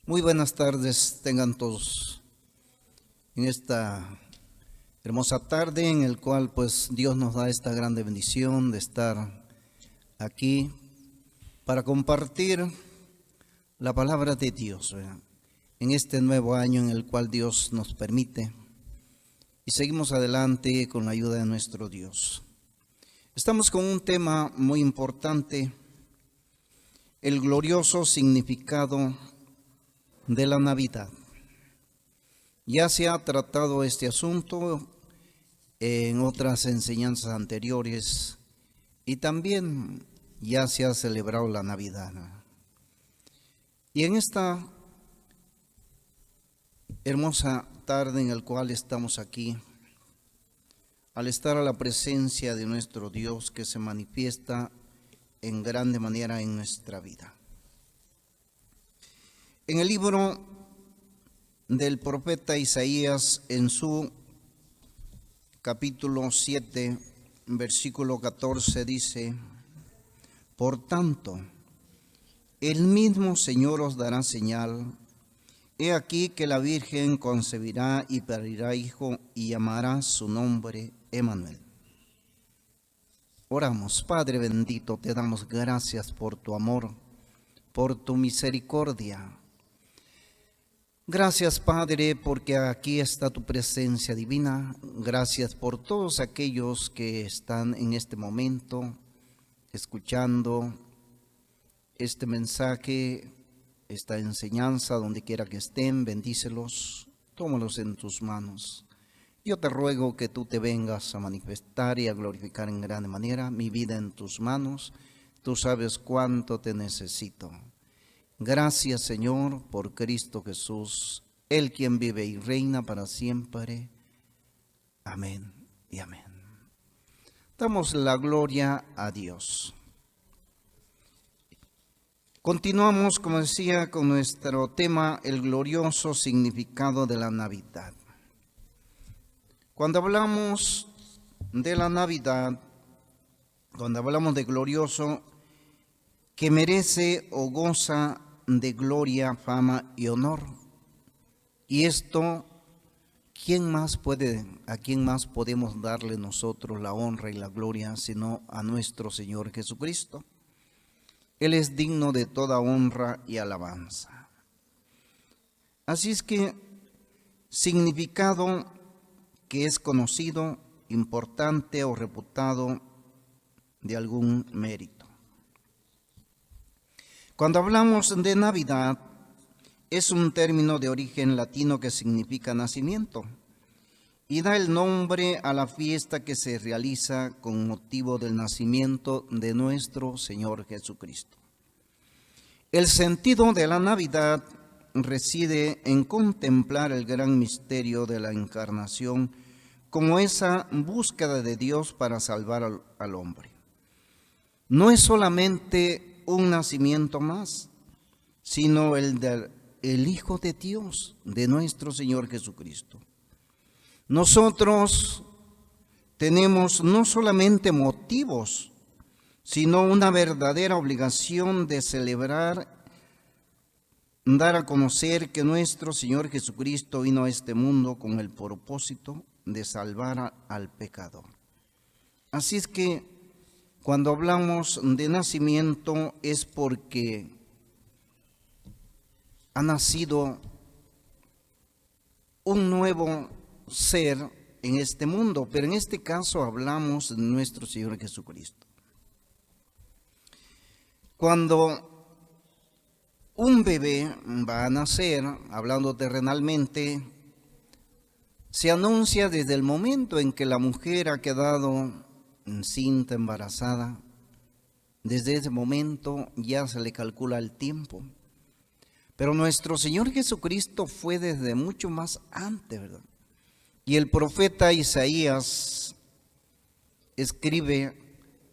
Muy buenas tardes tengan todos en esta hermosa tarde en el cual pues Dios nos da esta grande bendición de estar aquí para compartir la palabra de Dios, ¿verdad? En este nuevo año en el cual Dios nos permite y seguimos adelante con la ayuda de nuestro Dios. Estamos con un tema muy importante, el glorioso significado de la Navidad. Ya se ha tratado este asunto en otras enseñanzas anteriores y también ya se ha celebrado la Navidad. Y en esta hermosa tarde en la cual estamos aquí, al estar a la presencia de nuestro Dios que se manifiesta en grande manera en nuestra vida. En el libro del profeta Isaías, en su capítulo 7, versículo 14, dice: Por tanto, el mismo Señor os dará señal. He aquí que la Virgen concebirá y parirá hijo y llamará su nombre Emmanuel. Oramos. Padre bendito, te damos gracias por tu amor, por tu misericordia. Gracias, Padre, porque aquí está tu presencia divina. Gracias por todos aquellos que están en este momento escuchando este mensaje, esta enseñanza, donde quiera que estén. Bendícelos, tómalos en tus manos. Yo te ruego que tú te vengas a manifestar y a glorificar en grande manera. Mi vida en tus manos, tú sabes cuánto te necesito. Gracias, Señor, por Cristo Jesús, Él quien vive y reina para siempre. Amén y amén. Damos la gloria a Dios. Continuamos, como decía, con nuestro tema, el glorioso significado de la Navidad. Cuando hablamos de la Navidad, cuando hablamos de glorioso, que merece o goza de gloria, fama y honor. Y esto, ¿a quién más podemos darle nosotros la honra y la gloria sino a nuestro Señor Jesucristo? Él es digno de toda honra y alabanza. Así es que significado que es conocido, importante o reputado de algún mérito. Cuando hablamos de Navidad, es un término de origen latino que significa nacimiento y da el nombre a la fiesta que se realiza con motivo del nacimiento de nuestro Señor Jesucristo. El sentido de la Navidad reside en contemplar el gran misterio de la encarnación como esa búsqueda de Dios para salvar al hombre. No es solamente un nacimiento más, sino el del Hijo de Dios, de nuestro Señor Jesucristo. Nosotros tenemos no solamente motivos, sino una verdadera obligación de celebrar, dar a conocer que nuestro Señor Jesucristo vino a este mundo con el propósito de salvar al pecador. Así es que cuando hablamos de nacimiento es porque ha nacido un nuevo ser en este mundo, pero en este caso hablamos de nuestro Señor Jesucristo. Cuando un bebé va a nacer, hablando terrenalmente, se anuncia desde el momento en que la mujer ha quedado encinta, embarazada. Desde ese momento ya se le calcula el tiempo. Pero nuestro Señor Jesucristo fue desde mucho más antes, ¿verdad? Y el profeta Isaías escribe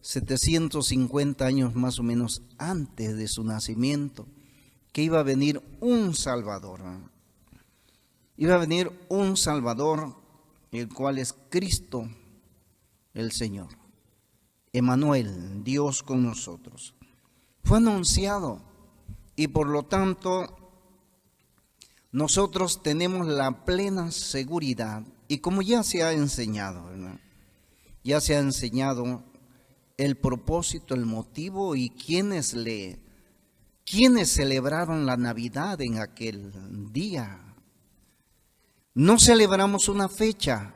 750 años más o menos antes de su nacimiento, que iba a venir un Salvador. Iba a venir un Salvador, el cual es Cristo el Señor. Emmanuel, Dios con nosotros. Fue anunciado y por lo tanto nosotros tenemos la plena seguridad, y como ya se ha enseñado, ¿verdad? Ya se ha enseñado el propósito, el motivo y quienes celebraron la Navidad en aquel día. No celebramos una fecha,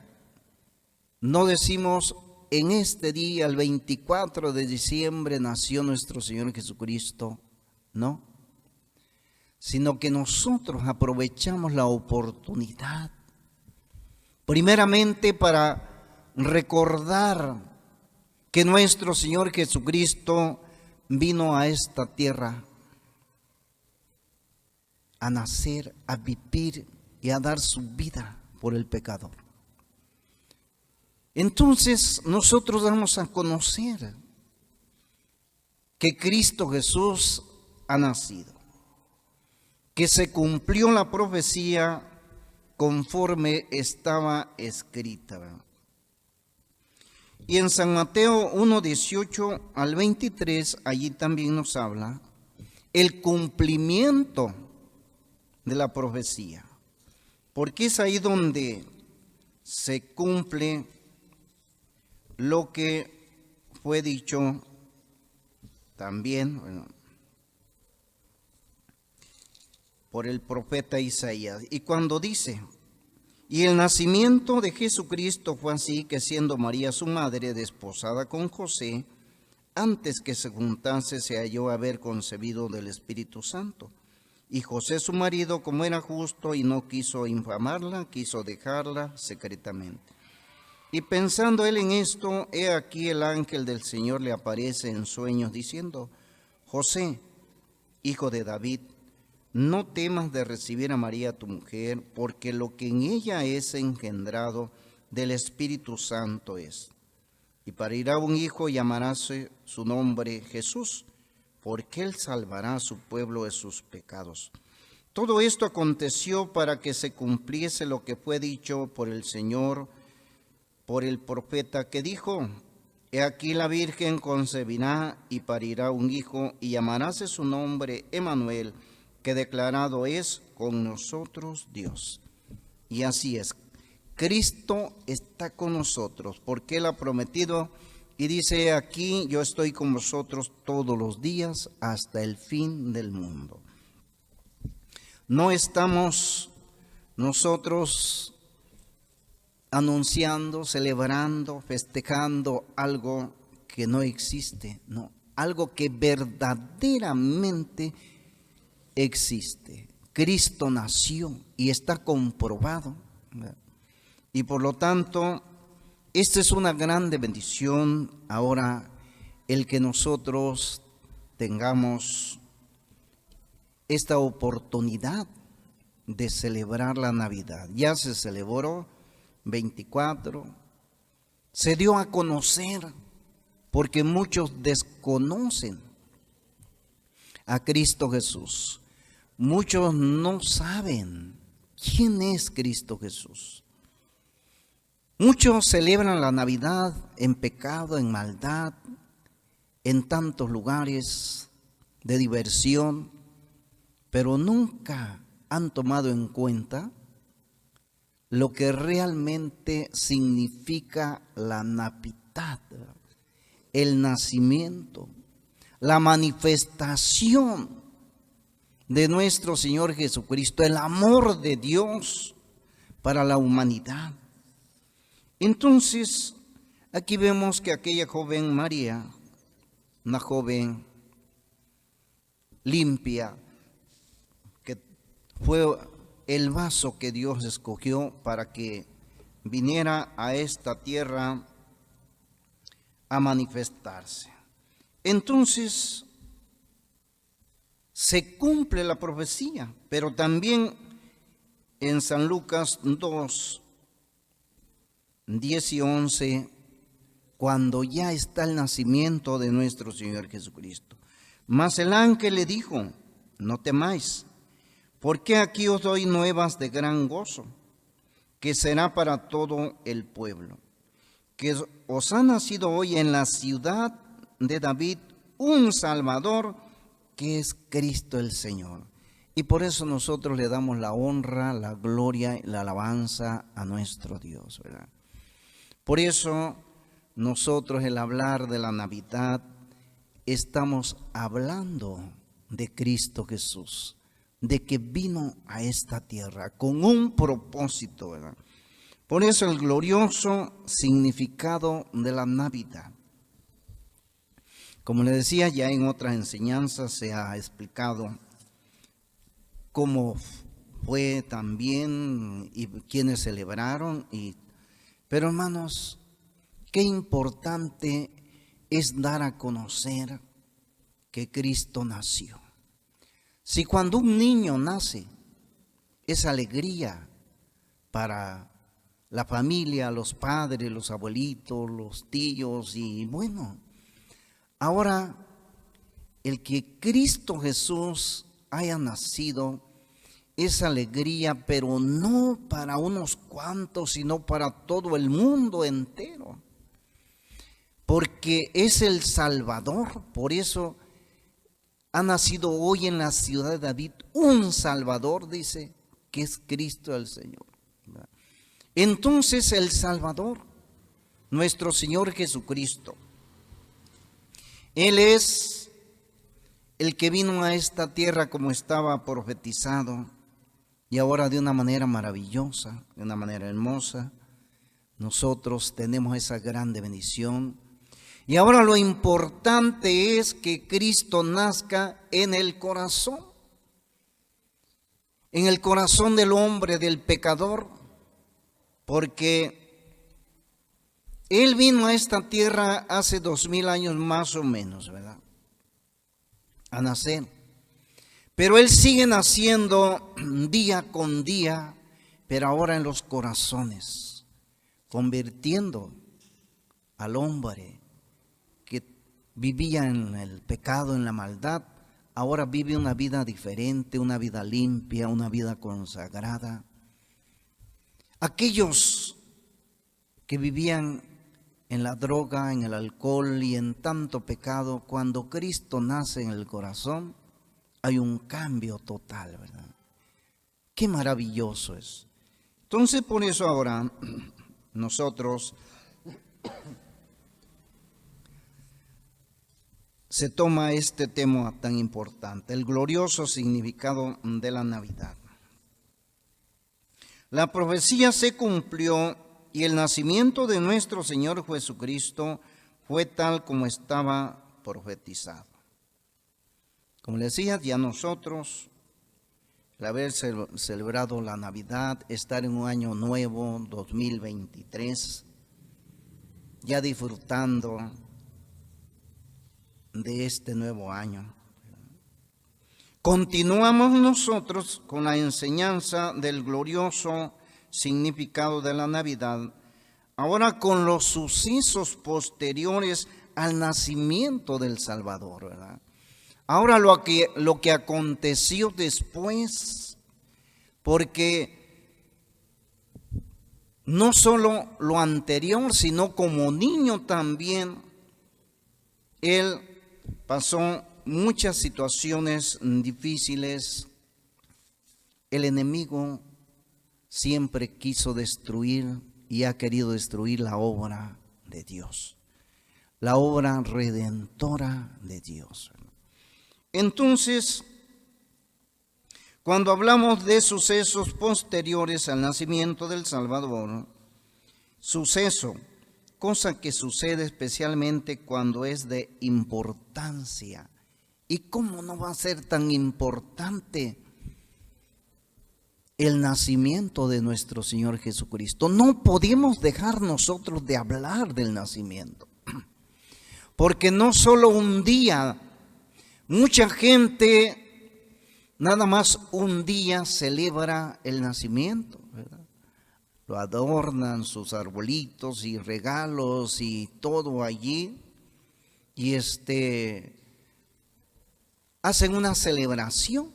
no decimos en este día, el 24 de diciembre, nació nuestro Señor Jesucristo, no, sino que nosotros aprovechamos la oportunidad, primeramente para recordar que nuestro Señor Jesucristo vino a esta tierra a nacer, a vivir y a dar su vida por el pecador. Entonces nosotros vamos a conocer que Cristo Jesús ha nacido, que se cumplió la profecía conforme estaba escrita. Y en San Mateo 1:18 al 23, allí también nos habla el cumplimiento de la profecía, porque es ahí donde se cumple lo que fue dicho también por el profeta Isaías. Y cuando dice: y el nacimiento de Jesucristo fue así, que siendo María su madre desposada con José, antes que se juntase se halló haber concebido del Espíritu Santo. Y José su marido, como era justo y no quiso infamarla, quiso dejarla secretamente. Y pensando él en esto, he aquí el ángel del Señor le aparece en sueños diciendo: José, hijo de David, no temas de recibir a María tu mujer, porque lo que en ella es engendrado del Espíritu Santo es. Y parirá un hijo y llamarase su nombre Jesús, porque él salvará a su pueblo de sus pecados. Todo esto aconteció para que se cumpliese lo que fue dicho por el Señor, por el profeta, que dijo: he aquí la Virgen concebirá y parirá un hijo, y llamaráse su nombre Emmanuel, que declarado es con nosotros Dios. Y así es, Cristo está con nosotros, porque Él ha prometido y dice: aquí yo estoy con vosotros todos los días hasta el fin del mundo. No estamos nosotros anunciando, celebrando, festejando algo que no existe, no, algo que verdaderamente existe. Cristo nació y está comprobado, ¿verdad? Y por lo tanto, esta es una grande bendición ahora, el que nosotros tengamos esta oportunidad de celebrar la Navidad. Ya se celebró 24, se dio a conocer, porque muchos desconocen a Cristo Jesús. Muchos no saben quién es Cristo Jesús. Muchos celebran la Navidad en pecado, en maldad, en tantos lugares de diversión, pero nunca han tomado en cuenta lo que realmente significa la Navidad, el nacimiento, la manifestación de nuestro Señor Jesucristo, el amor de Dios para la humanidad. Entonces, aquí vemos que aquella joven María, una joven limpia, que fue el vaso que Dios escogió para que viniera a esta tierra a manifestarse. Entonces, se cumple la profecía, pero también en San Lucas 2, 10 y 11, cuando ya está el nacimiento de nuestro Señor Jesucristo. Mas el ángel le dijo: no temáis, porque aquí os doy nuevas de gran gozo, que será para todo el pueblo, que os ha nacido hoy en la ciudad de David un Salvador, que es Cristo el Señor. Y por eso nosotros le damos la honra, la gloria y la alabanza a nuestro Dios, ¿verdad? Por eso nosotros, el hablar de la Navidad, estamos hablando de Cristo Jesús, de que vino a esta tierra con un propósito, ¿verdad? Por eso el glorioso significado de la Navidad. Como le decía, ya en otras enseñanzas se ha explicado cómo fue también y quiénes celebraron. Pero hermanos, qué importante es dar a conocer que Cristo nació. Si cuando un niño nace, es alegría para la familia, los padres, los abuelitos, los tíos y bueno, ahora el que Cristo Jesús haya nacido es alegría, pero no para unos cuantos, sino para todo el mundo entero. Porque es el Salvador, por eso ha nacido hoy en la ciudad de David un Salvador, dice, que es Cristo el Señor. Entonces el Salvador, nuestro Señor Jesucristo, Él es el que vino a esta tierra como estaba profetizado y ahora de una manera maravillosa, de una manera hermosa, nosotros tenemos esa grande bendición. Y ahora lo importante es que Cristo nazca en el corazón del hombre, del pecador, porque Él vino a esta tierra hace 2000 años más o menos, ¿verdad? A nacer. Pero Él sigue naciendo día con día, pero ahora en los corazones, convirtiendo al hombre que vivía en el pecado, en la maldad, ahora vive una vida diferente, una vida limpia, una vida consagrada. Aquellos que vivían en la droga, en el alcohol y en tanto pecado, cuando Cristo nace en el corazón, hay un cambio total, ¿verdad? Qué maravilloso es. Entonces, por eso ahora nosotros se toma este tema tan importante, el glorioso significado de la Navidad. La profecía se cumplió y el nacimiento de nuestro Señor Jesucristo fue tal como estaba profetizado. Como les decía, ya nosotros, el haber celebrado la Navidad, estar en un año nuevo, 2023, ya disfrutando de este nuevo año. Continuamos nosotros con la enseñanza del glorioso significado de la Navidad, ahora con los sucesos posteriores al nacimiento del Salvador, ¿verdad? Ahora lo que aconteció después, porque no solo lo anterior, sino como niño también, Él pasó muchas situaciones difíciles. El enemigo siempre quiso destruir y ha querido destruir la obra de Dios, la obra redentora de Dios. Entonces, cuando hablamos de sucesos posteriores al nacimiento del Salvador, suceso, cosa que sucede especialmente cuando es de importancia. ¿Y cómo no va a ser tan importante el nacimiento de nuestro Señor Jesucristo? No podemos dejar nosotros de hablar del nacimiento, porque no solo un día, mucha gente nada más un día celebra el nacimiento, ¿verdad? Lo adornan sus arbolitos y regalos y todo allí, y hacen una celebración,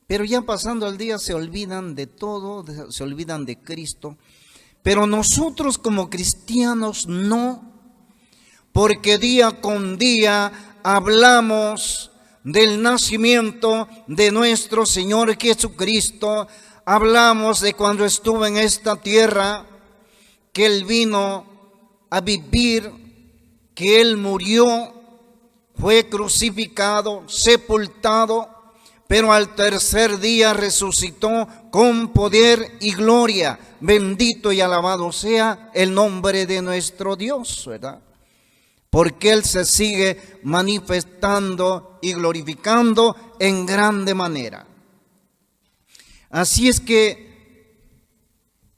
pero ya pasando el día se olvidan de todo, se olvidan de Cristo. Pero nosotros como cristianos no, porque día con día hablamos del nacimiento de nuestro Señor Jesucristo, hablamos de cuando estuvo en esta tierra, que Él vino a vivir, que Él murió, fue crucificado, sepultado, pero al tercer día resucitó con poder y gloria. Bendito y alabado sea el nombre de nuestro Dios, ¿verdad? Porque Él se sigue manifestando y glorificando en grande manera. Así es que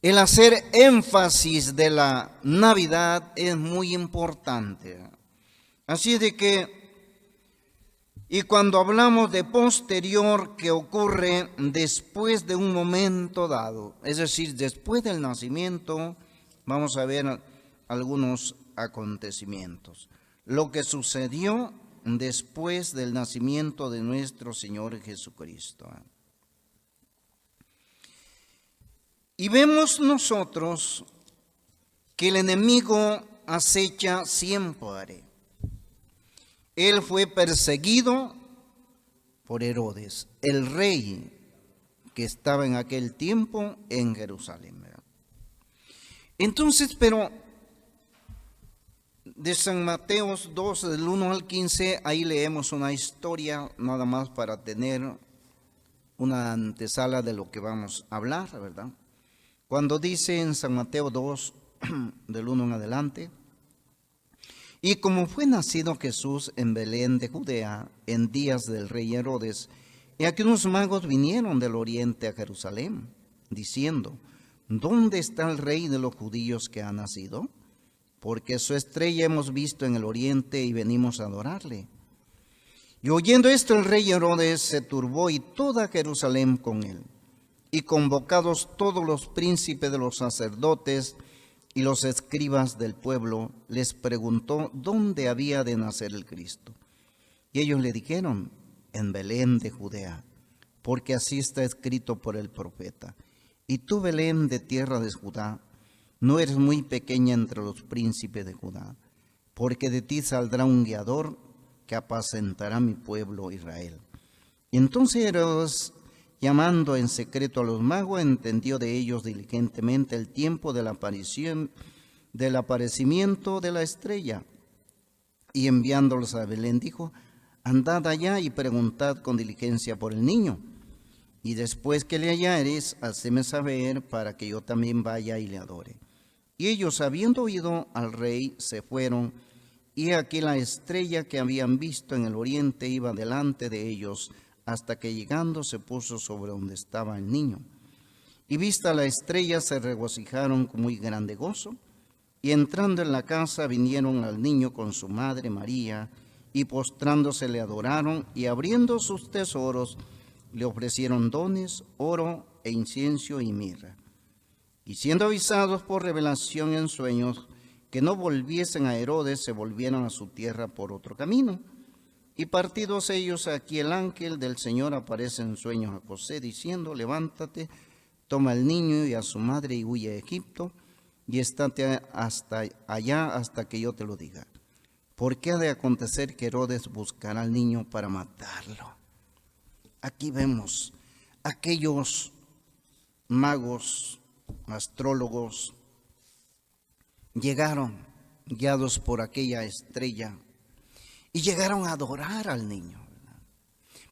el hacer énfasis de la Navidad es muy importante. Así es de que, y cuando hablamos de posterior, que ocurre después de un momento dado, es decir, después del nacimiento, vamos a ver algunos acontecimientos. Lo que sucedió después del nacimiento de nuestro Señor Jesucristo. Y vemos nosotros que el enemigo acecha siempre. Él fue perseguido por Herodes, el rey que estaba en aquel tiempo en Jerusalén. Entonces, pero de San Mateo 2, del 1 al 15, ahí leemos una historia nada más para tener una antesala de lo que vamos a hablar, ¿verdad? Cuando dice en San Mateo 2, del 1 en adelante: y como fue nacido Jesús en Belén de Judea en días del rey Herodes, y aquí unos magos vinieron del oriente a Jerusalén, diciendo: ¿dónde está el rey de los judíos que ha nacido? Porque su estrella hemos visto en el oriente y venimos a adorarle. Y oyendo esto, el rey Herodes se turbó y toda Jerusalén con él. Y convocados todos los príncipes de los sacerdotes y los escribas del pueblo, les preguntó dónde había de nacer el Cristo. Y ellos le dijeron: en Belén de Judea, porque así está escrito por el profeta: y tú, Belén, de tierra de Judá, no eres muy pequeña entre los príncipes de Judá, porque de ti saldrá un guiador que apacentará mi pueblo Israel. Y entonces Herodes, llamando en secreto a los magos, entendió de ellos diligentemente el tiempo del aparecimiento de la estrella. Y enviándolos a Belén, dijo: andad allá y preguntad con diligencia por el niño. Y después que le hallareis, hacedme saber para que yo también vaya y le adore. Y ellos, habiendo oído al rey, se fueron. Y aquí la estrella que habían visto en el oriente iba delante de ellos, hasta que llegando se puso sobre donde estaba el niño. Y vista la estrella, se regocijaron con muy grande gozo. Y entrando en la casa, vinieron al niño con su madre María, y postrándose le adoraron, y abriendo sus tesoros, le ofrecieron dones, oro e incienso y mirra. Y siendo avisados por revelación en sueños que no volviesen a Herodes, se volvieron a su tierra por otro camino. Y partidos ellos, aquí el ángel del Señor aparece en sueños a José, diciendo: levántate, toma al niño y a su madre y huye a Egipto, y estate hasta allá hasta que yo te lo diga. Porque ha de acontecer que Herodes buscará al niño para matarlo. Aquí vemos aquellos magos, astrólogos, llegaron guiados por aquella estrella y llegaron a adorar al niño.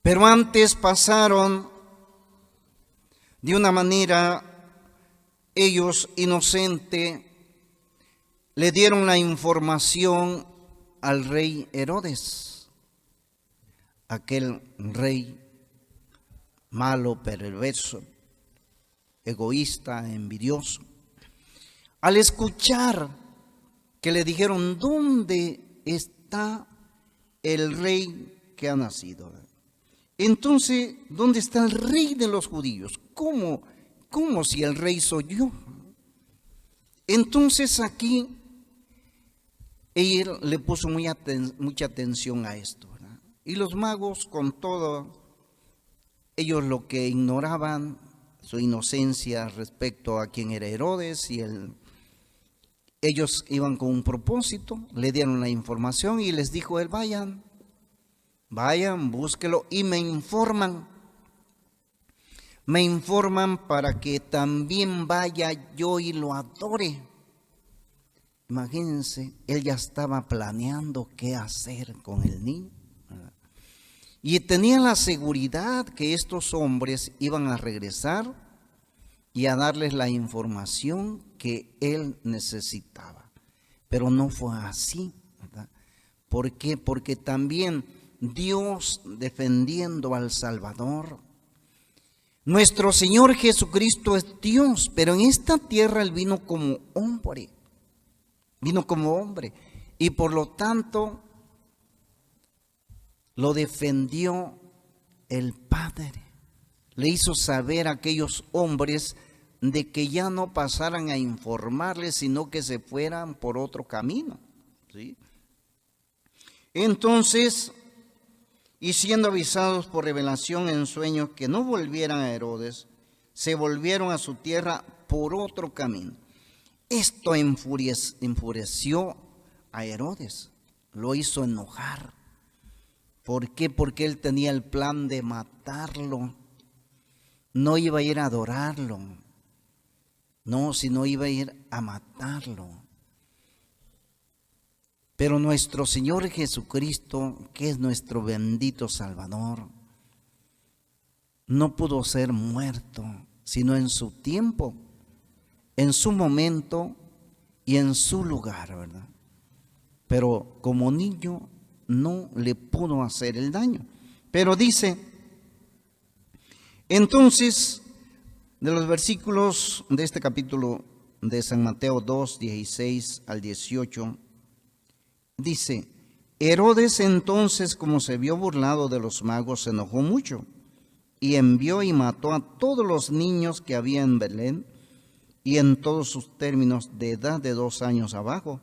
Pero antes pasaron de una manera, ellos inocente, le dieron la información al rey Herodes, aquel rey malo, perverso, egoísta, envidioso. Al escuchar que le dijeron: ¿dónde está el rey que ha nacido? Entonces, ¿dónde está el rey de los judíos? ¿Cómo si el rey soy yo? Entonces aquí él le puso mucha atención a esto, ¿verdad? Y los magos, con todo, ellos lo que ignoraban, su inocencia respecto a quién era Herodes, y ellos iban con un propósito, le dieron la información y les dijo él: vayan, Vayan, búsquelo y me informan. Me informan para que también vaya yo y lo adore. Imagínense, él ya estaba planeando qué hacer con el niño. Y tenía la seguridad que estos hombres iban a regresar y a darles la información que él necesitaba. Pero no fue así, ¿verdad? ¿Por qué? Porque también Dios defendiendo al Salvador. Nuestro Señor Jesucristo es Dios, pero en esta tierra Él vino como hombre. Vino como hombre. Y por lo tanto, lo defendió el Padre. Le hizo saber a aquellos hombres de que ya no pasaran a informarles, sino que se fueran por otro camino, ¿sí? Entonces, y siendo avisados por revelación en sueños que no volvieran a Herodes, se volvieron a su tierra por otro camino. Esto enfureció a Herodes, lo hizo enojar. ¿Por qué? Porque él tenía el plan de matarlo. No iba a ir a adorarlo, no, sino iba a ir a matarlo. Pero nuestro Señor Jesucristo, que es nuestro bendito Salvador, no pudo ser muerto, sino en su tiempo, en su momento y en su lugar, ¿verdad? Pero como niño no le pudo hacer el daño. Pero dice, entonces, de los versículos de este capítulo de San Mateo 2, 16 al 18, dice, Herodes entonces, como se vio burlado de los magos, se enojó mucho y envió y mató a todos los niños que había en Belén y en todos sus términos de edad de 2 años abajo,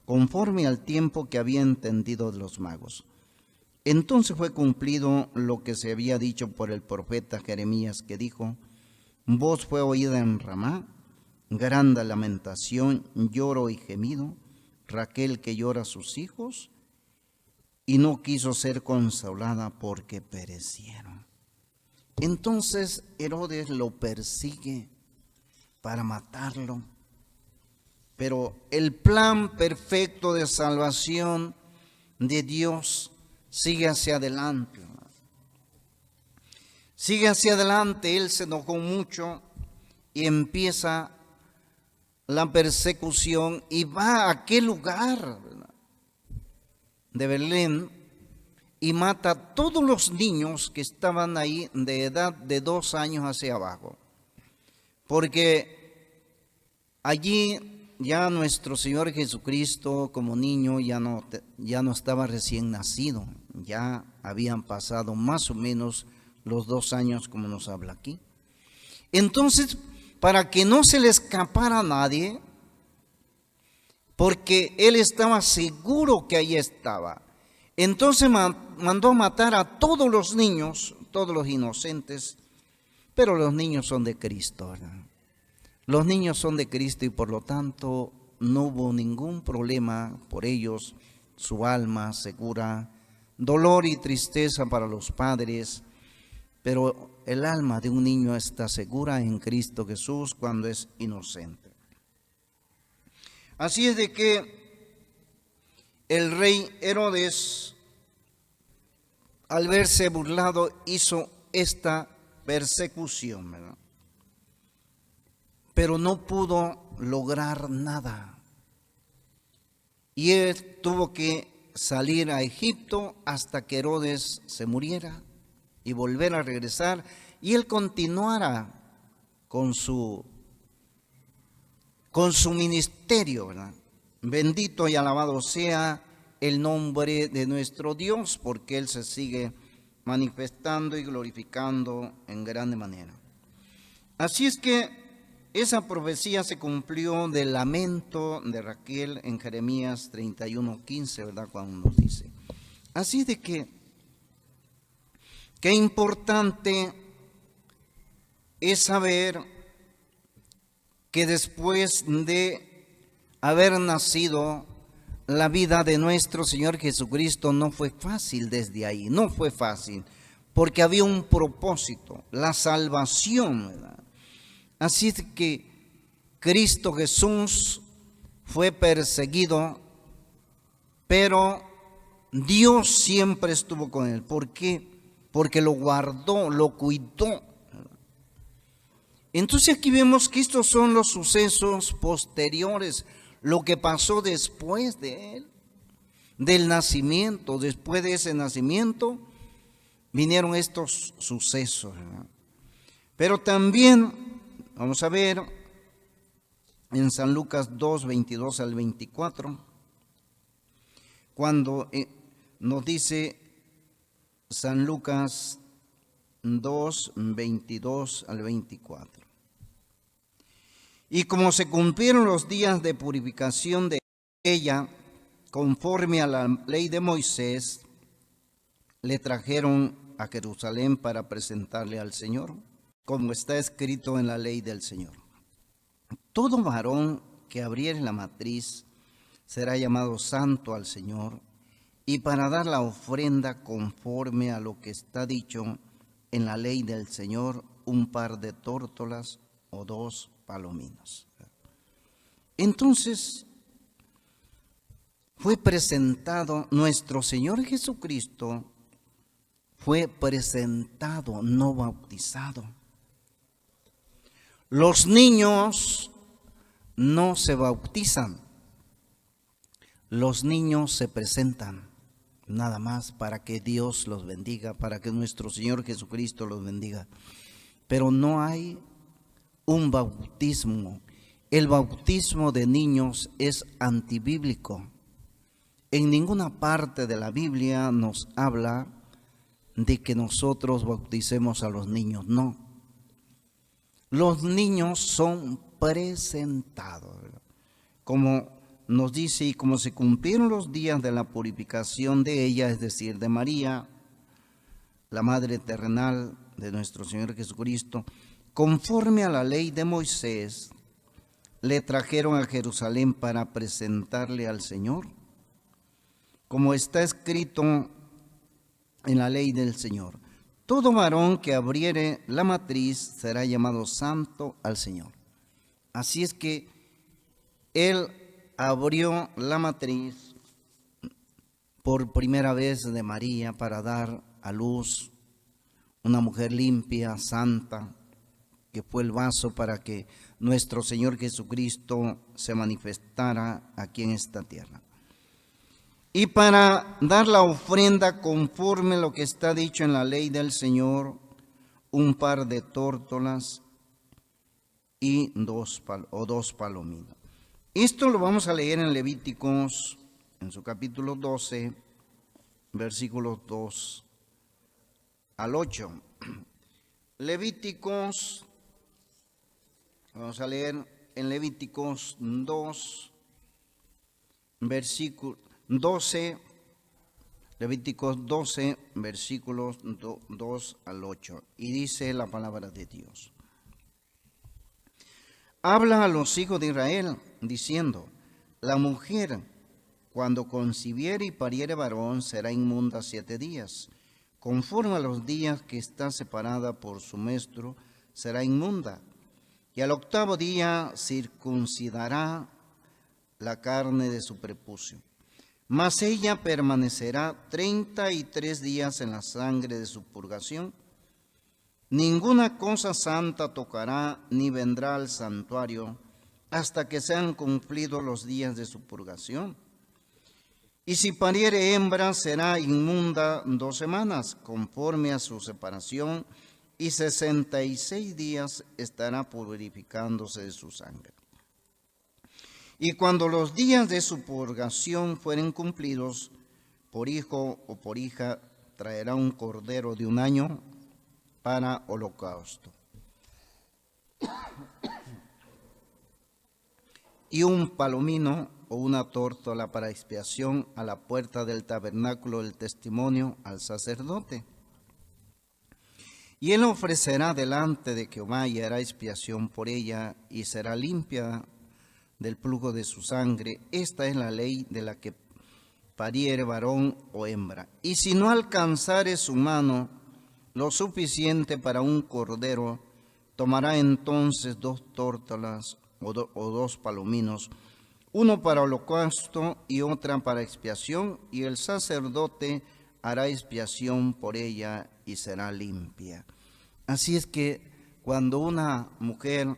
conforme al tiempo que había entendido de los magos. Entonces fue cumplido lo que se había dicho por el profeta Jeremías, que dijo, voz fue oída en Ramá, grande lamentación, lloro y gemido, Raquel que llora a sus hijos, y no quiso ser consolada porque perecieron. Entonces Herodes lo persigue para matarlo, pero el plan perfecto de salvación de Dios sigue hacia adelante. Sigue hacia adelante, él se enojó mucho y empieza la persecución y va a aquel lugar, ¿verdad?, de Belén y mata a todos los niños que estaban ahí de edad de 2 años hacia abajo. Porque allí ya nuestro Señor Jesucristo como niño ya no estaba recién nacido, ya habían pasado más o menos los 2 años como nos habla aquí. Entonces, para que no se le escapara a nadie, porque él estaba seguro que ahí estaba, entonces mandó matar a todos los niños, todos los inocentes, pero los niños son de Cristo, ¿verdad? Los niños son de Cristo y por lo tanto no hubo ningún problema por ellos, su alma segura, dolor y tristeza para los padres, pero el alma de un niño está segura en Cristo Jesús cuando es inocente. Así es de que el rey Herodes, al verse burlado, hizo esta persecución, ¿verdad? Pero no pudo lograr nada. Y él tuvo que salir a Egipto hasta que Herodes se muriera y volver a regresar y él continuara con su ministerio, ¿verdad? Bendito y alabado sea el nombre de nuestro Dios, porque él se sigue manifestando y glorificando en grande manera. Así es que esa profecía se cumplió del lamento de Raquel en Jeremías 31:15, ¿verdad? Cuando nos dice. Así de que, qué importante es saber que después de haber nacido, la vida de nuestro Señor Jesucristo no fue fácil desde ahí, no fue fácil, porque había un propósito, la salvación, ¿verdad? Así es que Cristo Jesús fue perseguido, pero Dios siempre estuvo con él. ¿Por qué? Porque lo guardó, lo cuidó. Entonces aquí vemos que estos son los sucesos posteriores, lo que pasó después de él, del nacimiento. Después de ese nacimiento vinieron estos sucesos, ¿verdad? Pero también, vamos a ver, en San Lucas 2, 22 al 24, cuando nos dice San Lucas 2, 22 al 24. Y como se cumplieron los días de purificación de ella, conforme a la ley de Moisés, le trajeron a Jerusalén para presentarle al Señor, como está escrito en la ley del Señor. Todo varón que abriere la matriz será llamado santo al Señor, y para dar la ofrenda conforme a lo que está dicho en la ley del Señor, un par de tórtolas o 2 palominos. Entonces fue presentado nuestro Señor Jesucristo, fue presentado, no bautizado. Los niños no se bautizan, los niños se presentan nada más para que Dios los bendiga, para que nuestro Señor Jesucristo los bendiga. Pero no hay un bautismo. El bautismo de niños es antibíblico. En ninguna parte de la Biblia nos habla de que nosotros bauticemos a los niños, no. Los niños son presentados, como nos dice, y como se cumplieron los días de la purificación de ella, es decir, de María, la madre terrenal de nuestro Señor Jesucristo, conforme a la ley de Moisés, le trajeron a Jerusalén para presentarle al Señor, como está escrito en la ley del Señor. Todo varón que abriere la matriz será llamado santo al Señor. Así es que él abrió la matriz por primera vez de María para dar a luz una mujer limpia, santa, que fue el vaso para que nuestro Señor Jesucristo se manifestara aquí en esta tierra. Y para dar la ofrenda conforme a lo que está dicho en la ley del Señor, un par de tórtolas y 2 palominos. Esto lo vamos a leer en Levíticos, en su capítulo 12, versículos 2 al 8. Levíticos, vamos a leer en Levíticos 2, versículo 12, Levíticos 12, versículos 2 al 8. Y dice la palabra de Dios. Habla a los hijos de Israel, diciendo: la mujer, cuando concibiere y pariere varón, será inmunda 7 días. Conforme a los días que está separada por su menstruo, será inmunda. Y al 8º día circuncidará la carne de su prepucio. Mas ella permanecerá 33 días en la sangre de su purgación. Ninguna cosa santa tocará, ni vendrá al santuario, hasta que sean cumplidos los días de su purgación. Y si pariere hembra, será inmunda 2 semanas, conforme a su separación, y 66 días estará purificándose de su sangre. Y cuando los días de su purgación fueren cumplidos, por hijo o por hija traerá un cordero de 1 año para holocausto. Y un palomino o una tórtola para expiación a la puerta del tabernáculo del testimonio al sacerdote. Y él ofrecerá delante de Jehová y hará expiación por ella, y será limpia del flujo de su sangre. Esta es la ley de la que pariere varón o hembra. Y si no alcanzare su mano lo suficiente para un cordero, tomará entonces 2 tórtolas o 2 palominos, uno para holocausto y otra para expiación, y el sacerdote hará expiación por ella y será limpia. Así es que cuando una mujer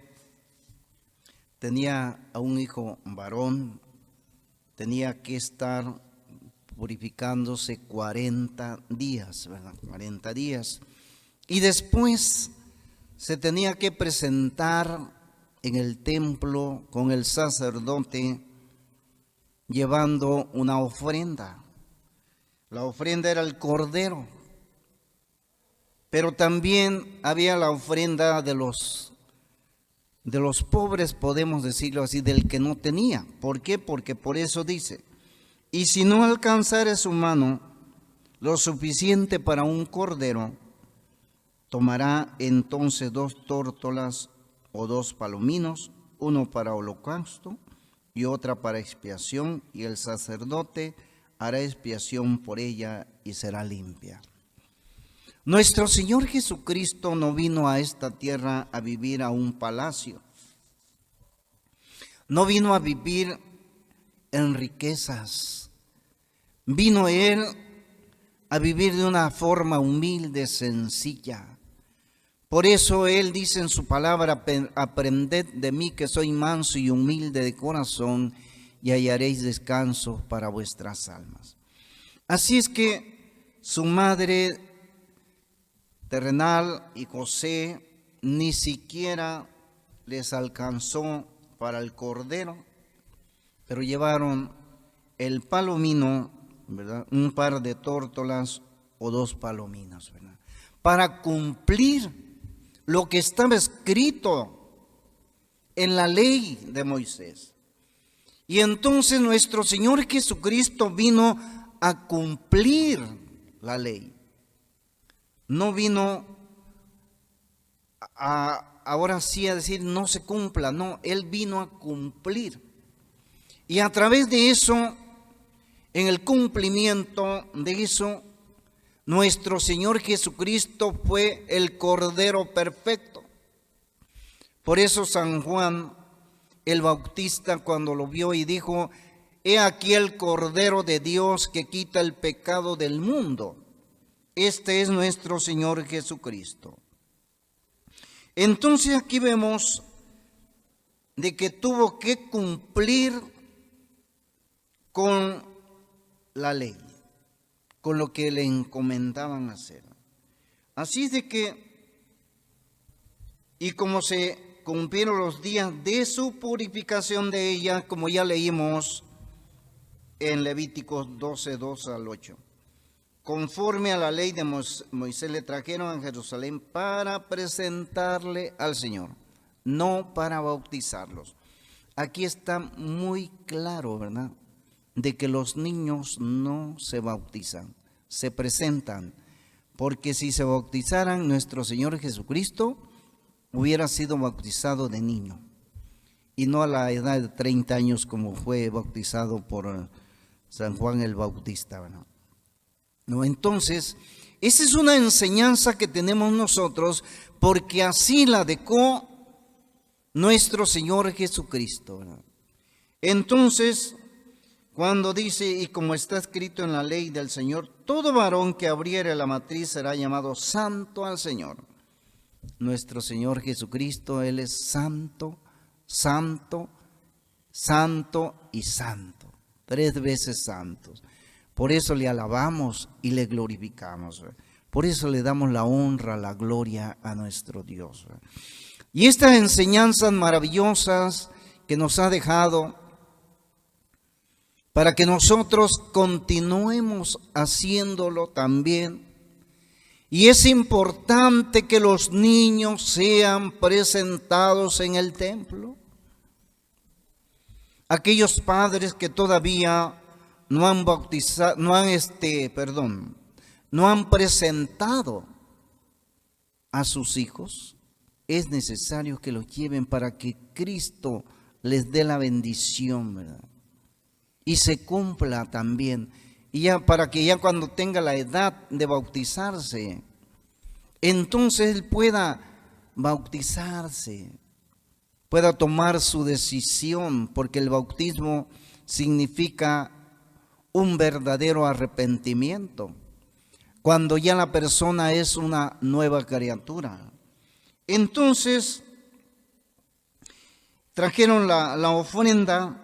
tenía a un hijo varón, tenía que estar purificándose 40 días, ¿verdad? 40 días. Y después se tenía que presentar en el templo con el sacerdote llevando una ofrenda. La ofrenda era el cordero, pero también había la ofrenda de los pobres, podemos decirlo así, del que no tenía. ¿Por qué? Porque por eso dice: y si no alcanzare su mano lo suficiente para un cordero, tomará entonces 2 tórtolas o 2 palominos, uno para holocausto y otra para expiación, y el sacerdote hará expiación por ella y será limpia. Nuestro Señor Jesucristo no vino a esta tierra a vivir a un palacio, no vino a vivir en riquezas, vino Él a vivir de una forma humilde, sencilla. Por eso Él dice en su palabra: aprended de mí que soy manso y humilde de corazón, y hallaréis descanso para vuestras almas. Así es que su madre terrenal y José ni siquiera les alcanzó para el cordero, pero llevaron el palomino, ¿verdad? Un par de tórtolas o 2 palominos, ¿verdad? Para cumplir lo que estaba escrito en la ley de Moisés. Y entonces nuestro Señor Jesucristo vino a cumplir la ley. No vino ahora sí a decir no se cumpla, no, Él vino a cumplir. Y a través de eso, en el cumplimiento de eso, nuestro Señor Jesucristo fue el Cordero perfecto. Por eso San Juan el Bautista, cuando lo vio y dijo: he aquí el Cordero de Dios que quita el pecado del mundo. Este es nuestro Señor Jesucristo. Entonces aquí vemos de que tuvo que cumplir con la ley, con lo que le encomendaban hacer. Así es de que, y como se cumplieron los días de su purificación de ella, como ya leímos en Levíticos 12, 2 al 8. Conforme a la ley de Moisés le trajeron a Jerusalén para presentarle al Señor, no para bautizarlos. Aquí está muy claro, ¿verdad?, de que los niños no se bautizan, se presentan, porque si se bautizaran, nuestro Señor Jesucristo hubiera sido bautizado de niño y no a la edad de 30 años como fue bautizado por San Juan el Bautista, ¿verdad? No, entonces, esa es una enseñanza que tenemos nosotros, porque así la dejó nuestro Señor Jesucristo, ¿verdad? Entonces, cuando dice: y como está escrito en la ley del Señor, todo varón que abriere la matriz será llamado santo al Señor. Nuestro Señor Jesucristo, Él es santo, santo, santo y santo, 3 veces santos. Por eso le alabamos y le glorificamos. Por eso le damos la honra, la gloria a nuestro Dios. Y estas enseñanzas maravillosas que nos ha dejado, para que nosotros continuemos haciéndolo también. Y es importante que los niños sean presentados en el templo. Aquellos padres que todavía no han bautizado, no han presentado a sus hijos, es necesario que los lleven para que Cristo les dé la bendición, ¿verdad? Y se cumpla también. Y ya para que ya cuando tenga la edad de bautizarse, entonces él pueda bautizarse, pueda tomar su decisión, porque el bautismo significa un verdadero arrepentimiento, cuando ya la persona es una nueva criatura. Entonces, trajeron la ofrenda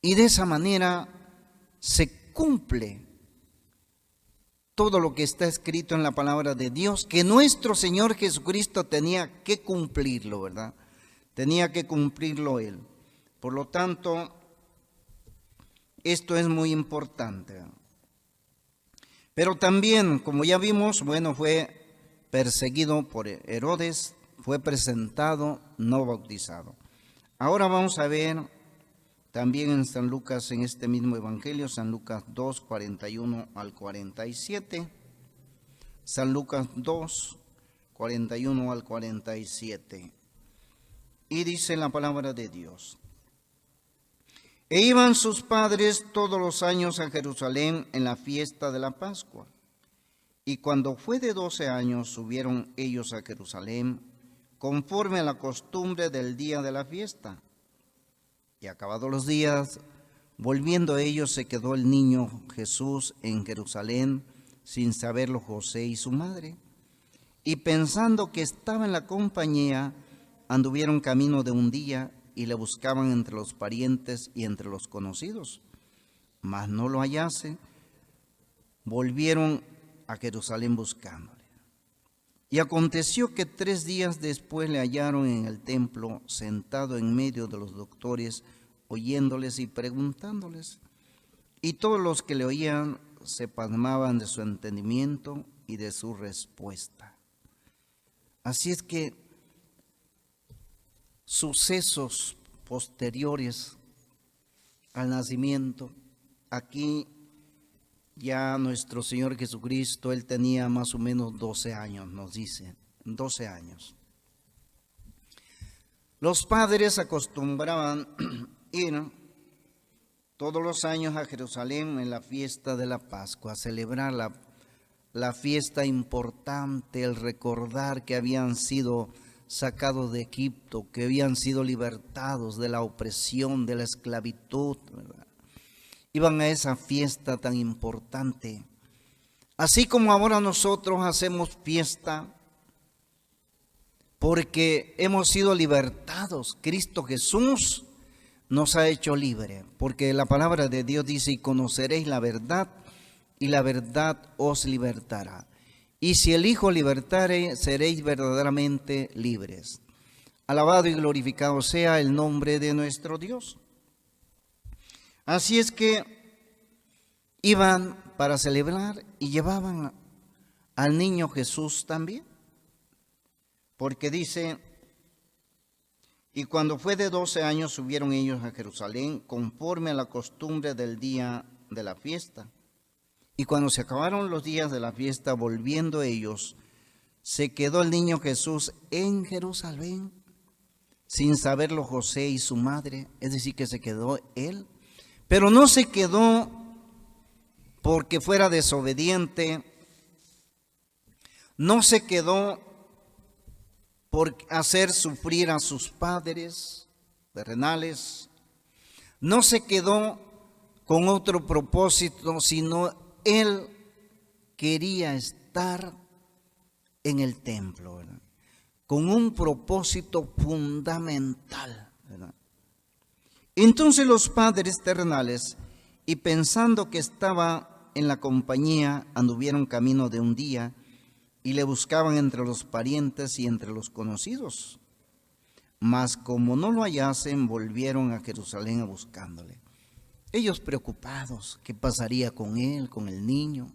y de esa manera se cumple todo lo que está escrito en la palabra de Dios, que nuestro Señor Jesucristo tenía que cumplirlo, ¿verdad? Tenía que cumplirlo Él. Por lo tanto, esto es muy importante. Pero también, como ya vimos, bueno, fue perseguido por Herodes, fue presentado, no bautizado. Ahora vamos a ver también en San Lucas, en este mismo evangelio, San Lucas 2, 41 al 47. San Lucas 2, 41 al 47. Y dice la palabra de Dios: E iban sus padres todos los años a Jerusalén en la fiesta de la Pascua. Y cuando fue de 12 años, subieron ellos a Jerusalén, conforme a la costumbre del día de la fiesta. Y acabados los días, volviendo ellos, se quedó el niño Jesús en Jerusalén, sin saberlo José y su madre. Y pensando que estaba en la compañía, anduvieron camino de un día y le buscaban entre los parientes y entre los conocidos. Mas no lo hallase, volvieron a Jerusalén buscándole. Y aconteció que 3 días después le hallaron en el templo, sentado en medio de los doctores, oyéndoles y preguntándoles. Y todos los que le oían se pasmaban de su entendimiento y de su respuesta. Así es que sucesos posteriores al nacimiento, aquí ya nuestro Señor Jesucristo, Él tenía más o menos 12 años, nos dice, 12 años. Los padres acostumbraban ir todos los años a Jerusalén en la fiesta de la Pascua, a celebrar la fiesta importante, el recordar que habían sido sacados de Egipto, que habían sido libertados de la opresión, de la esclavitud, ¿verdad? Iban a esa fiesta tan importante. Así como ahora nosotros hacemos fiesta porque hemos sido libertados. Cristo Jesús nos ha hecho libre, porque la palabra de Dios dice: y conoceréis la verdad, y la verdad os libertará. Y si el Hijo libertare, seréis verdaderamente libres. Alabado y glorificado sea el nombre de nuestro Dios. Así es que iban para celebrar y llevaban al niño Jesús también. Porque dice: y cuando fue de 12 años, subieron ellos a Jerusalén, conforme a la costumbre del día de la fiesta. Y cuando se acabaron los días de la fiesta, volviendo ellos, se quedó el niño Jesús en Jerusalén, sin saberlo José y su madre, es decir, que se quedó él. Pero no se quedó porque fuera desobediente, no se quedó por hacer sufrir a sus padres terrenales, no se quedó con otro propósito, sino él quería estar en el templo, ¿verdad? Con un propósito fundamental, ¿verdad? Entonces los padres terrenales, y pensando que estaba en la compañía, anduvieron camino de un día y le buscaban entre los parientes y entre los conocidos. Mas como no lo hallasen, volvieron a Jerusalén buscándole. Ellos preocupados, ¿qué pasaría con él, con el niño?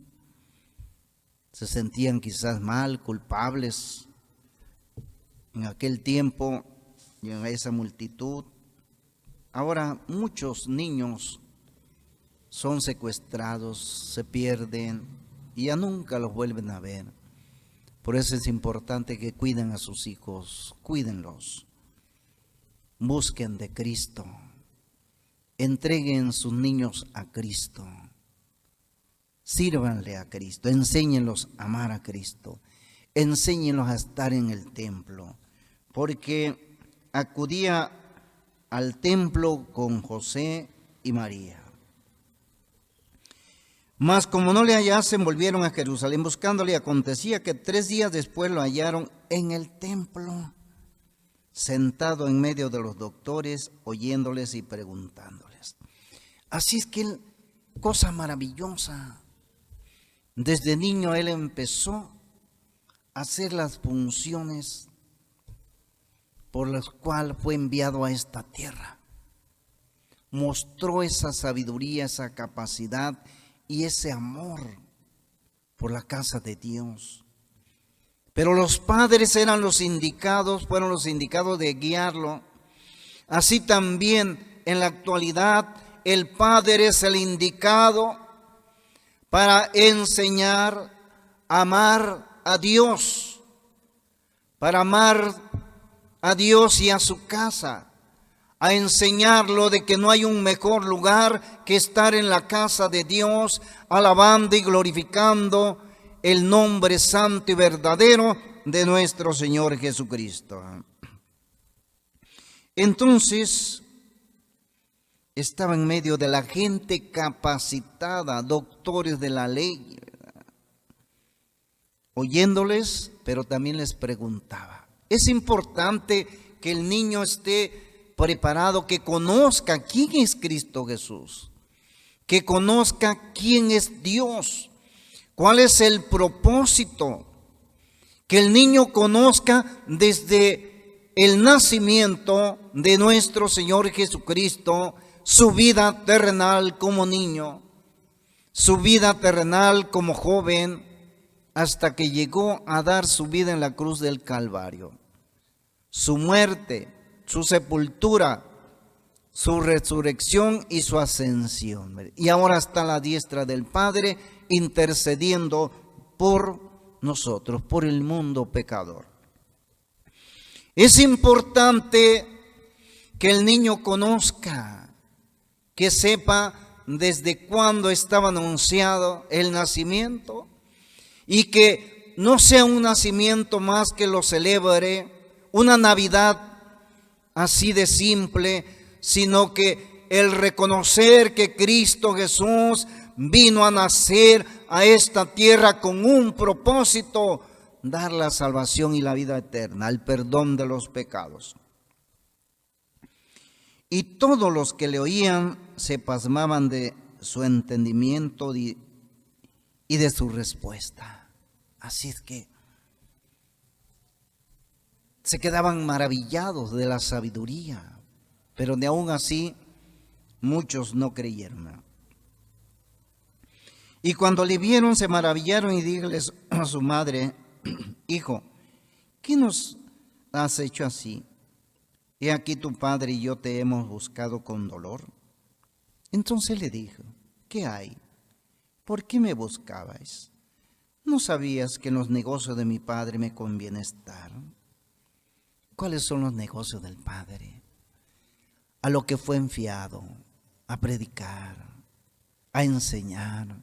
Se sentían quizás mal, culpables. En aquel tiempo y en esa multitud. Ahora muchos niños son secuestrados, se pierden y ya nunca los vuelven a ver. Por eso es importante que cuiden a sus hijos, cuídenlos. busquen de Cristo, entreguen sus niños a Cristo, sírvanle a Cristo, enséñenlos a amar a Cristo, enséñenlos a estar en el templo, porque acudía al templo con José y María. Mas como no le hallasen, volvieron a Jerusalén buscándole, y acontecía que 3 días después lo hallaron en el templo, sentado en medio de los doctores, oyéndoles y preguntándoles. Así es que cosa maravillosa. Desde niño él empezó a hacer las funciones por las cuales fue enviado a esta tierra. Mostró esa sabiduría, esa capacidad y ese amor por la casa de Dios. Pero los padres eran los indicados, fueron los indicados de guiarlo. Así también en la actualidad el padre es el indicado para enseñar a amar a Dios, para amar a Dios y a su casa, a enseñarlo de que no hay un mejor lugar que estar en la casa de Dios, alabando y glorificando el nombre santo y verdadero de nuestro Señor Jesucristo. Entonces, estaba en medio de la gente capacitada, doctores de la ley, oyéndoles, pero también les preguntaba. Es importante que el niño esté preparado, que conozca quién es Cristo Jesús, que conozca quién es Dios, cuál es el propósito, que el niño conozca desde el nacimiento de nuestro Señor Jesucristo, su vida terrenal como niño, su vida terrenal como joven, hasta que llegó a dar su vida en la cruz del Calvario, su muerte, su sepultura, su resurrección y su ascensión. Y ahora está a la diestra del Padre intercediendo por nosotros, por el mundo pecador. Es importante que el niño conozca, que sepa desde cuándo estaba anunciado el nacimiento y que no sea un nacimiento más que lo celebre, una Navidad así de simple, sino que el reconocer que Cristo Jesús vino a nacer a esta tierra con un propósito, dar la salvación y la vida eterna, el perdón de los pecados. Y todos los que le oían se pasmaban de su entendimiento y de su respuesta. Así es que se quedaban maravillados de la sabiduría, pero de aún así muchos no creyeron. Y cuando le vieron se maravillaron y díjoles a su madre: Hijo, ¿qué nos has hecho así? He aquí tu padre y yo te hemos buscado con dolor. Entonces le dijo: ¿qué hay? ¿Por qué me buscabais? ¿No sabías que en los negocios de mi padre me conviene estar? ¿Cuáles son los negocios del Padre? A lo que fue enviado, a predicar, a enseñar.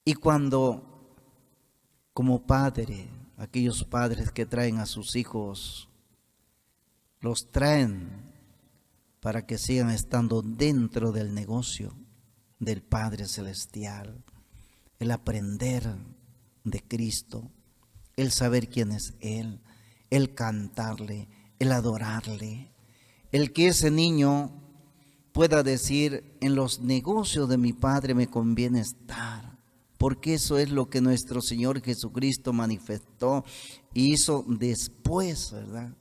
Y cuando, como padre, aquellos padres que traen a sus hijos, los traen para que sigan estando dentro del negocio del Padre Celestial, el aprender de Cristo, el saber quién es Él, el cantarle, el adorarle, el que ese niño pueda decir: en los negocios de mi Padre me conviene estar, porque eso es lo que nuestro Señor Jesucristo manifestó y hizo después, ¿verdad?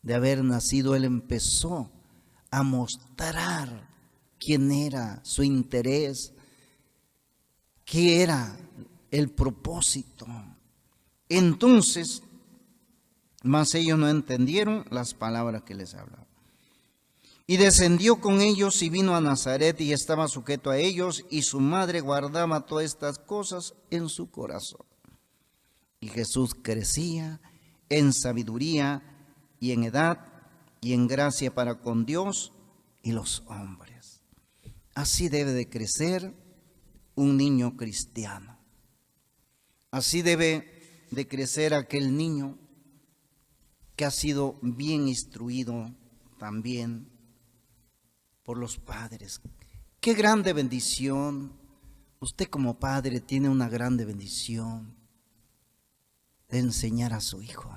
De haber nacido. Él empezó a mostrar quién era, su interés, qué era el propósito. Entonces, mas ellos no entendieron las palabras que les hablaba. Y descendió con ellos y vino a Nazaret y estaba sujeto a ellos, y su madre guardaba todas estas cosas en su corazón. Y Jesús crecía en sabiduría y en edad, y en gracia para con Dios y los hombres. Así debe de crecer un niño cristiano. Así debe de crecer aquel niño que ha sido bien instruido también por los padres. Qué grande bendición. Usted como padre tiene una grande bendición de enseñar a su hijo,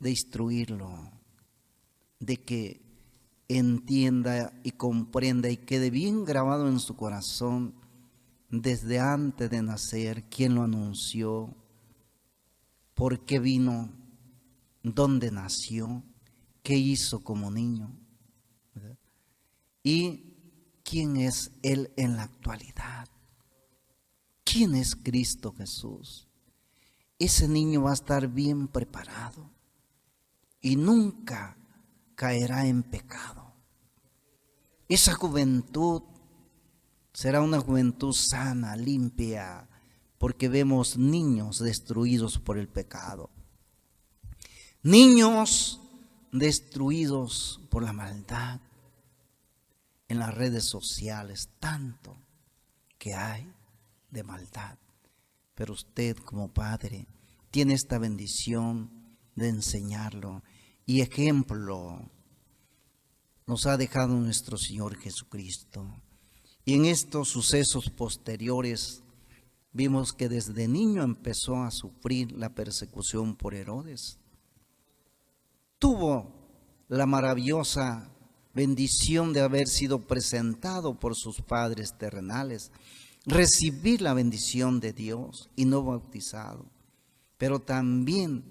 de instruirlo, de que entienda y comprenda y quede bien grabado en su corazón desde antes de nacer quién lo anunció, por qué vino, dónde nació, qué hizo como niño, ¿verdad? Y quién es Él en la actualidad. ¿Quién es Cristo Jesús? Ese niño va a estar bien preparado y nunca caerá en pecado. Esa juventud será una juventud sana, limpia, porque vemos niños destruidos por el pecado. Niños destruidos por la maldad. En las redes sociales, tanto que hay de maldad. Pero usted como padre tiene esta bendición de enseñarlo. Y ejemplo nos ha dejado nuestro Señor Jesucristo. Y en estos sucesos posteriores vimos que desde niño empezó a sufrir la persecución por Herodes. Tuvo la maravillosa bendición de haber sido presentado por sus padres terrenales, recibir la bendición de Dios y no bautizado, pero también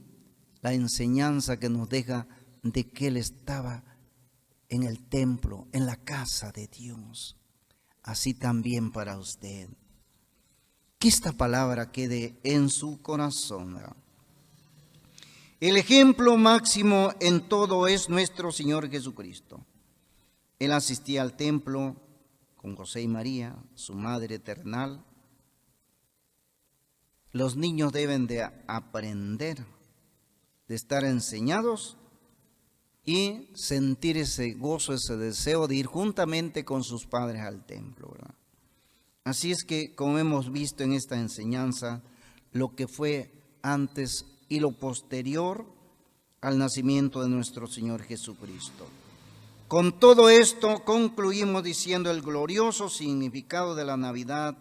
la enseñanza que nos deja de que él estaba en el templo, en la casa de Dios. Así también para usted. Que esta palabra quede en su corazón. El ejemplo máximo en todo es nuestro Señor Jesucristo. Él asistía al templo con José y María, su madre terrenal. Los niños deben de aprender, de estar enseñados y sentir ese gozo, ese deseo de ir juntamente con sus padres al templo, ¿verdad? Así es que, como hemos visto en esta enseñanza, lo que fue antes y lo posterior al nacimiento de nuestro Señor Jesucristo. Con todo esto concluimos diciendo el glorioso significado de la Navidad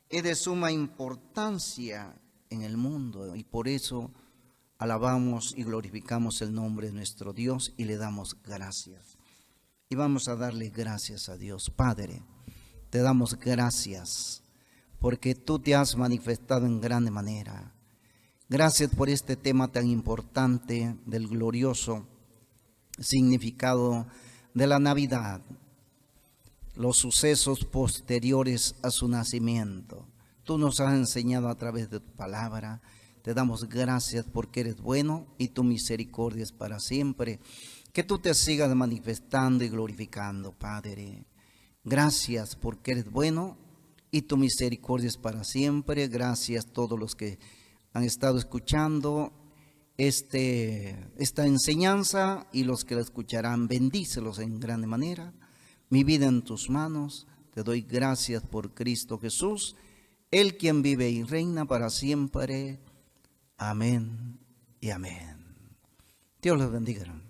es de suma importancia en el mundo y por eso alabamos y glorificamos el nombre de nuestro Dios y le damos gracias. Y vamos a darle gracias a Dios. Padre, te damos gracias porque tú te has manifestado en grande manera. Gracias por este tema tan importante del glorioso significado de la Navidad, los sucesos posteriores a su nacimiento. Tú nos has enseñado a través de tu palabra. Te damos gracias porque eres bueno y tu misericordia es para siempre. Que tú te sigas manifestando y glorificando, Padre. Gracias porque eres bueno y tu misericordia es para siempre. Gracias a todos los que han estado escuchando esta enseñanza y los que la escucharán. Bendícelos en grande manera. Mi vida en tus manos. Te doy gracias por Cristo Jesús, Él quien vive y reina para siempre. Amén y amén. Dios les bendiga.